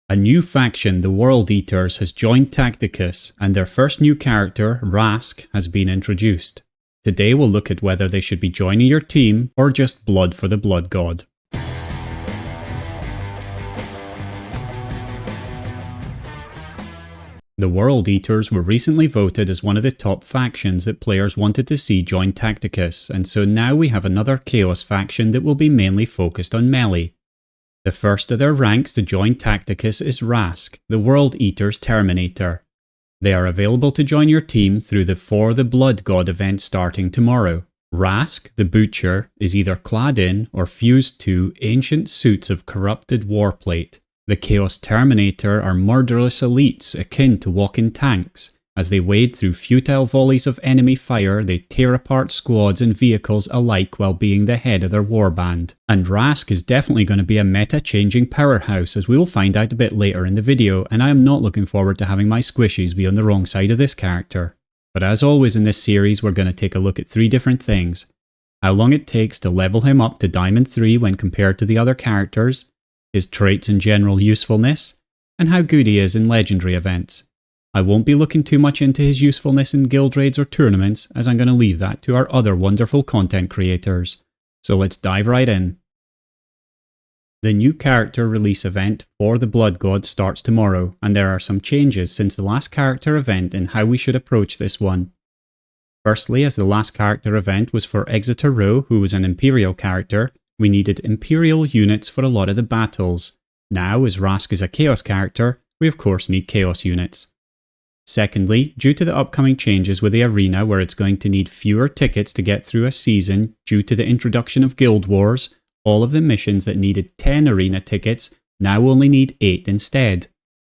A new faction, the World Eaters, has joined Tacticus, and their first new character, Wrask, has been introduced. Today we'll look at whether they should be joining your team or just blood for the blood god. The World Eaters were recently voted as one of the top factions that players wanted to see join Tacticus, and so now we have another Chaos faction that will be mainly focused on melee. The first of their ranks to join Tacticus is Wrask, the World Eater's Terminator. They are available to join your team through the For the Blood God event starting tomorrow. Wrask, the Butcher, is either clad in or fused to ancient suits of corrupted warplate. The Chaos Terminator are murderous elites akin to walking tanks. As they wade through futile volleys of enemy fire, they tear apart squads and vehicles alike while being the head of their warband. And Wrask is definitely going to be a meta-changing powerhouse, as we will find out a bit later in the video, and I am not looking forward to having my squishies be on the wrong side of this character. But as always in this series, we're going to take a look at 3 different things. How long it takes to level him up to Diamond 3 when compared to the other characters, his traits and general usefulness, and how good he is in legendary events. I won't be looking too much into his usefulness in guild raids or tournaments, as I'm going to leave that to our other wonderful content creators. So let's dive right in. The new character release event for the Blood God starts tomorrow, and there are some changes since the last character event in how we should approach this one. Firstly, as the last character event was for Exeter Row, who was an Imperial character, we needed Imperial units for a lot of the battles. Now, as Wrask is a Chaos character, we of course need Chaos units. Secondly, due to the upcoming changes with the arena where it's going to need fewer tickets to get through a season due to the introduction of Guild Wars, all of the missions that needed 10 arena tickets now only need 8 instead.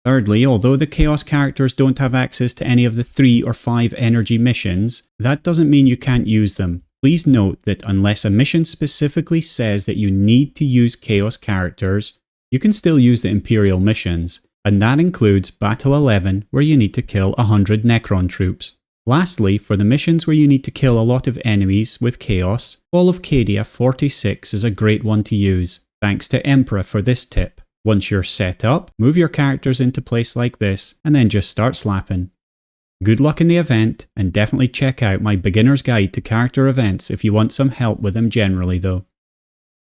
Thirdly, although the Chaos characters don't have access to any of the 3 or 5 energy missions, that doesn't mean you can't use them. Please note that unless a mission specifically says that you need to use Chaos characters, you can still use the Imperial missions. And that includes Battle 11, where you need to kill 100 Necron troops. Lastly, for the missions where you need to kill a lot of enemies with Chaos, Fall of Cadia 46 is a great one to use. Thanks to Emperor for this tip. Once you're set up, move your characters into place like this, and then just start slapping. Good luck in the event, and definitely check out my beginner's guide to character events if you want some help with them generally though.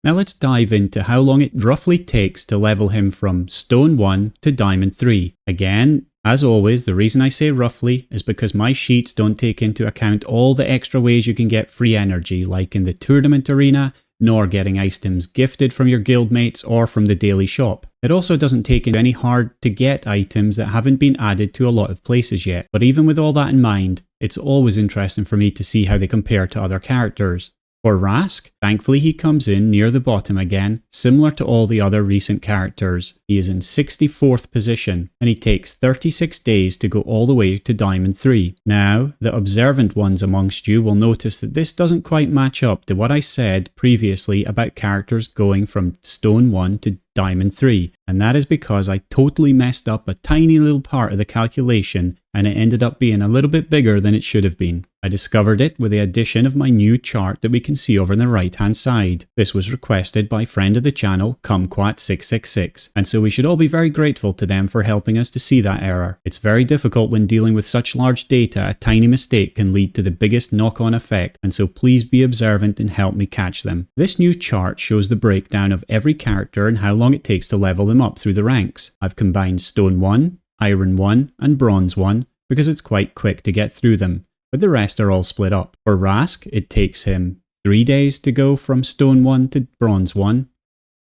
Now let's dive into how long it roughly takes to level him from Stone 1 to Diamond 3. Again, as always, the reason I say roughly is because my sheets don't take into account all the extra ways you can get free energy, like in the tournament arena, nor getting items gifted from your guildmates or from the daily shop. It also doesn't take in any hard to get items that haven't been added to a lot of places yet. But even with all that in mind, it's always interesting for me to see how they compare to other characters. For Wrask, thankfully he comes in near the bottom again, similar to all the other recent characters. He is in 64th position, and he takes 36 days to go all the way to Diamond 3. Now, the observant ones amongst you will notice that this doesn't quite match up to what I said previously about characters going from Stone 1 to Diamond 3, and that is because I totally messed up a tiny little part of the calculation and it ended up being a little bit bigger than it should have been. I discovered it with the addition of my new chart that we can see over on the right hand side. This was requested by friend of the channel, Kumquat666, and so we should all be very grateful to them for helping us to see that error. It's very difficult when dealing with such large data, a tiny mistake can lead to the biggest knock-on effect, and so please be observant and help me catch them. This new chart shows the breakdown of every character and how long it takes to level them up through the ranks. I've combined Stone 1, Iron 1 and Bronze 1 because it's quite quick to get through them, but the rest are all split up. For Wrask, it takes him 3 days to go from Stone 1 to Bronze 1,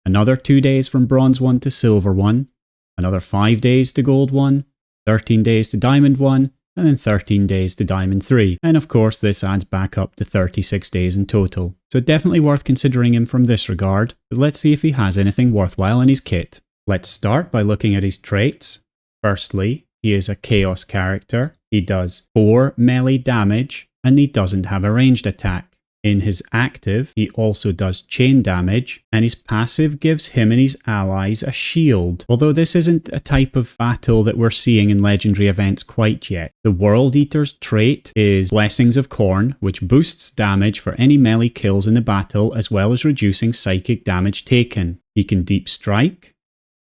another 2 days from Bronze 1 to Silver 1, another 5 days to Gold 1, 13 days to Diamond 1, and then 13 days to Diamond 3. And of course this adds back up to 36 days in total. So definitely worth considering him from this regard, but let's see if he has anything worthwhile in his kit. Let's start by looking at his traits. Firstly, he is a Chaos character. He does 4 melee damage and he doesn't have a ranged attack. In his active, he also does chain damage, and his passive gives him and his allies a shield, although this isn't a type of battle that we're seeing in legendary events quite yet. The World Eater's trait is Blessings of Khorne, which boosts damage for any melee kills in the battle, as well as reducing psychic damage taken. He can deep strike,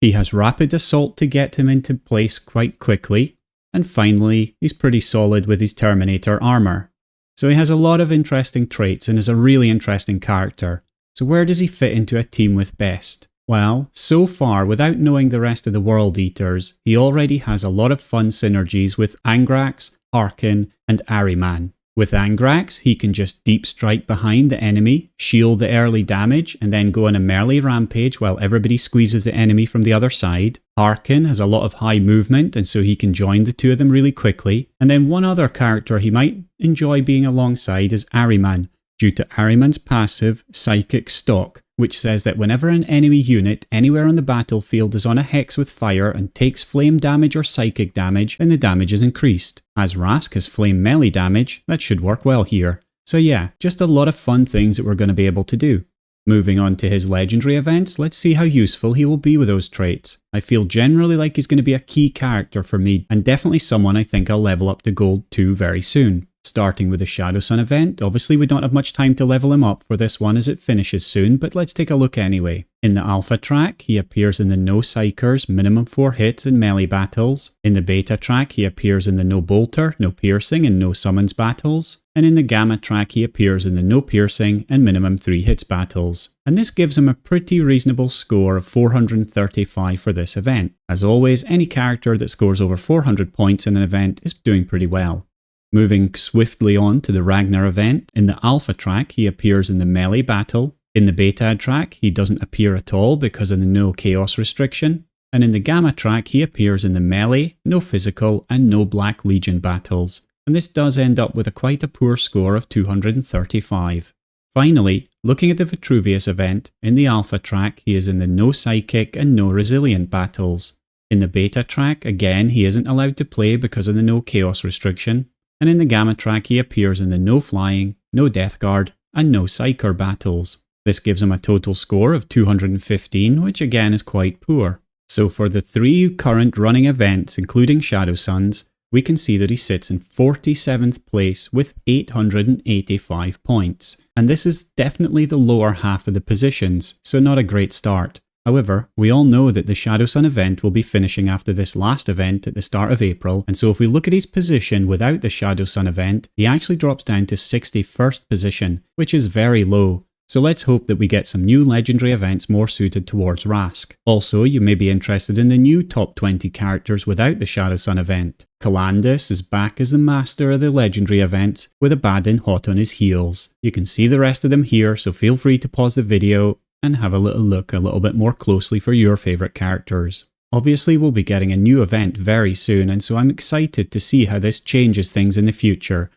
He has rapid assault to get him into place quite quickly. And finally, he's pretty solid with his Terminator armor. So he has a lot of interesting traits and is a really interesting character. So where does he fit into a team with Best? Well, so far, without knowing the rest of the World Eaters, he already has a lot of fun synergies with Angrax, Harkin, and Ahriman. With Angrax, he can just deep strike behind the enemy, shield the early damage, and then go on a melee rampage while everybody squeezes the enemy from the other side. Harkin has a lot of high movement, and so he can join the two of them really quickly. And then one other character he might enjoy being alongside is Ahriman, due to Ahriman's passive, Psychic Stock, which says that whenever an enemy unit anywhere on the battlefield is on a hex with fire and takes flame damage or psychic damage, then the damage is increased. As Wrask has flame melee damage, that should work well here. So yeah, just a lot of fun things that we're going to be able to do. Moving on to his legendary events, let's see how useful he will be with those traits. I feel generally like he's going to be a key character for me, and definitely someone I think I'll level up to Gold 2 very soon. Starting with the Shadow Sun event, obviously we don't have much time to level him up for this one as it finishes soon, but let's take a look anyway. In the Alpha track, he appears in the No Psychers, minimum 4 hits and melee battles. In the Beta track, he appears in the No Bolter, No Piercing and No Summons battles. And in the Gamma track, he appears in the No Piercing and minimum 3 hits battles. And this gives him a pretty reasonable score of 435 for this event. As always, any character that scores over 400 points in an event is doing pretty well. Moving swiftly on to the Ragnar event, in the Alpha track he appears in the melee battle. In the Beta track he doesn't appear at all because of the no chaos restriction. And in the Gamma track he appears in the melee, no physical and no Black Legion battles. And this does end up with quite a poor score of 235. Finally, looking at the Vitruvius event, in the Alpha track he is in the no psychic and no resilient battles. In the Beta track, again he isn't allowed to play because of the no chaos restriction. And in the Gamma track he appears in the no flying, no death guard, and no psyker battles. This gives him a total score of 215, which again is quite poor. So for the 3 current running events, including Shadow Suns, we can see that he sits in 47th place with 885 points. And this is definitely the lower half of the positions, so not a great start. However, we all know that the Shadow Sun event will be finishing after this last event at the start of April, and so if we look at his position without the Shadow Sun event, he actually drops down to 61st position, which is very low. So let's hope that we get some new legendary events more suited towards Wrask. Also, you may be interested in the new top 20 characters without the Shadow Sun event. Calandus is back as the master of the legendary event, with Abaddon hot on his heels. You can see the rest of them here, so feel free to pause the video and have a little look a little bit more closely for your favourite characters. Obviously we'll be getting a new event very soon, and so I'm excited to see how this changes things in the future.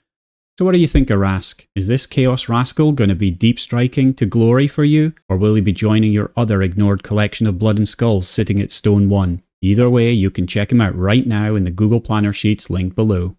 So what do you think of Wrask? Is this Chaos Rascal going to be deep striking to glory for you, or will he be joining your other ignored collection of Blood and Skulls sitting at Stone 1? Either way, you can check him out right now in the Google Planner sheets linked below.